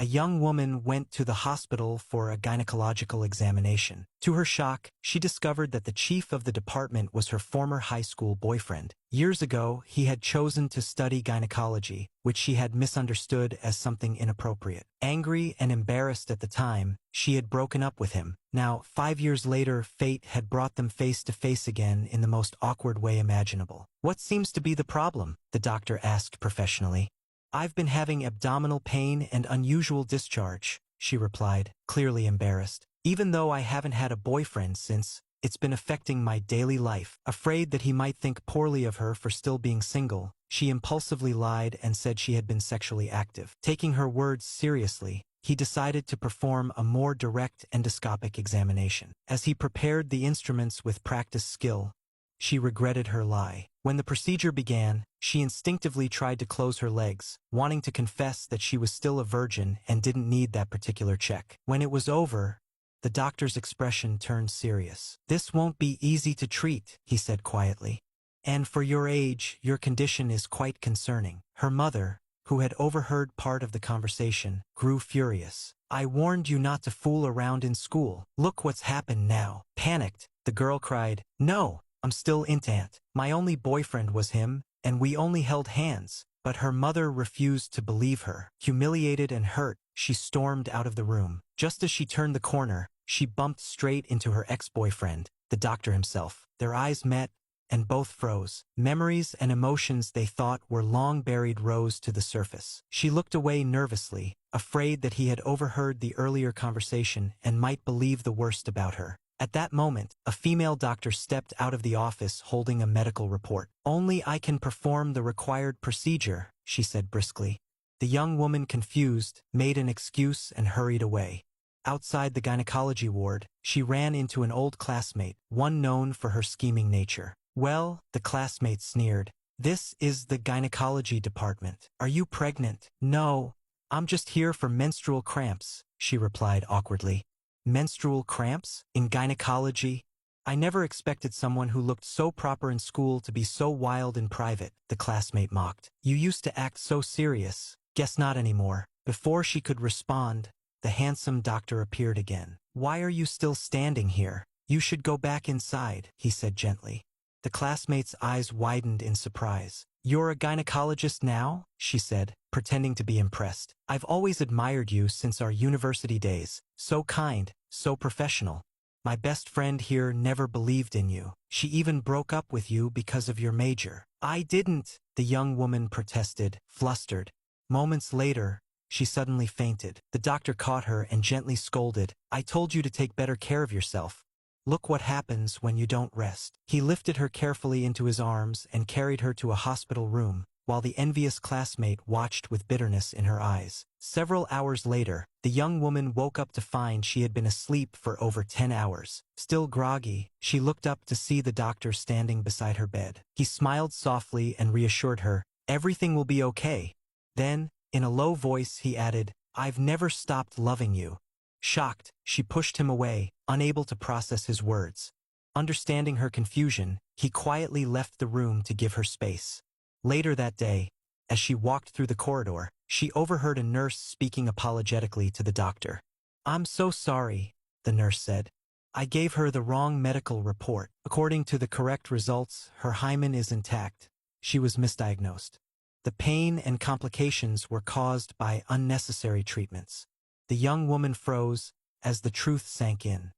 a young woman went to the hospital for a gynecological examination. To her shock, she discovered that the chief of the department was her former high school boyfriend. Years ago, he had chosen to study gynecology, which she had misunderstood as something inappropriate. Angry and embarrassed at the time, she had broken up with him. Now, 5 years later, fate had brought them face to face again in the most awkward way imaginable. "What seems to be the problem?" the doctor asked professionally. "I've been having abdominal pain and unusual discharge," she replied, clearly embarrassed. "Even though I haven't had a boyfriend since, it's been affecting my daily life." Afraid that he might think poorly of her for still being single, she impulsively lied and said she had been sexually active. Taking her words seriously, he decided to perform a more direct endoscopic examination. As he prepared the instruments with practiced skill, she regretted her lie. When the procedure began, she instinctively tried to close her legs, wanting to confess that she was still a virgin and didn't need that particular check. When it was over, the doctor's expression turned serious. "This won't be easy to treat," he said quietly. "And for your age, your condition is quite concerning." Her mother, who had overheard part of the conversation, grew furious. "I warned you not to fool around in school. Look what's happened now." Panicked, the girl cried, "No, I'm still into Aunt. My only boyfriend was him, and we only held hands." But her mother refused to believe her. Humiliated and hurt, she stormed out of the room. Just as she turned the corner, she bumped straight into her ex-boyfriend, the doctor himself. Their eyes met, and both froze. Memories and emotions they thought were long buried rose to the surface. She looked away nervously, afraid that he had overheard the earlier conversation and might believe the worst about her. At that moment, a female doctor stepped out of the office holding a medical report. "Only I can perform the required procedure," she said briskly. The young woman, confused, made an excuse and hurried away. Outside the gynecology ward, she ran into an old classmate, one known for her scheming nature. "Well," the classmate sneered, "this is the gynecology department. Are you pregnant?" "No, I'm just here for menstrual cramps," she replied awkwardly. "Menstrual cramps? In gynecology? I never expected someone who looked so proper in school to be so wild in private," the classmate mocked. "You used to act so serious. Guess not anymore." Before she could respond, the handsome doctor appeared again. "Why are you still standing here? You should go back inside," he said gently. The classmate's eyes widened in surprise. "You're a gynecologist now?" she said, pretending to be impressed. "I've always admired you since our university days. So kind, so professional. My best friend here never believed in you. She even broke up with you because of your major." "I didn't," the young woman protested, flustered. Moments later, she suddenly fainted. The doctor caught her and gently scolded, "I told you to take better care of yourself. Look what happens when you don't rest." He lifted her carefully into his arms and carried her to a hospital room, while the envious classmate watched with bitterness in her eyes. Several hours later, the young woman woke up to find she had been asleep for over 10 hours. Still groggy, she looked up to see the doctor standing beside her bed. He smiled softly and reassured her, "Everything will be okay." Then, in a low voice, he added, "I've never stopped loving you." Shocked, she pushed him away, unable to process his words. Understanding her confusion, he quietly left the room to give her space. Later that day, as she walked through the corridor, she overheard a nurse speaking apologetically to the doctor. "I'm so sorry," the nurse said. "I gave her the wrong medical report. According to the correct results, her hymen is intact. She was misdiagnosed. The pain and complications were caused by unnecessary treatments." The young woman froze as the truth sank in.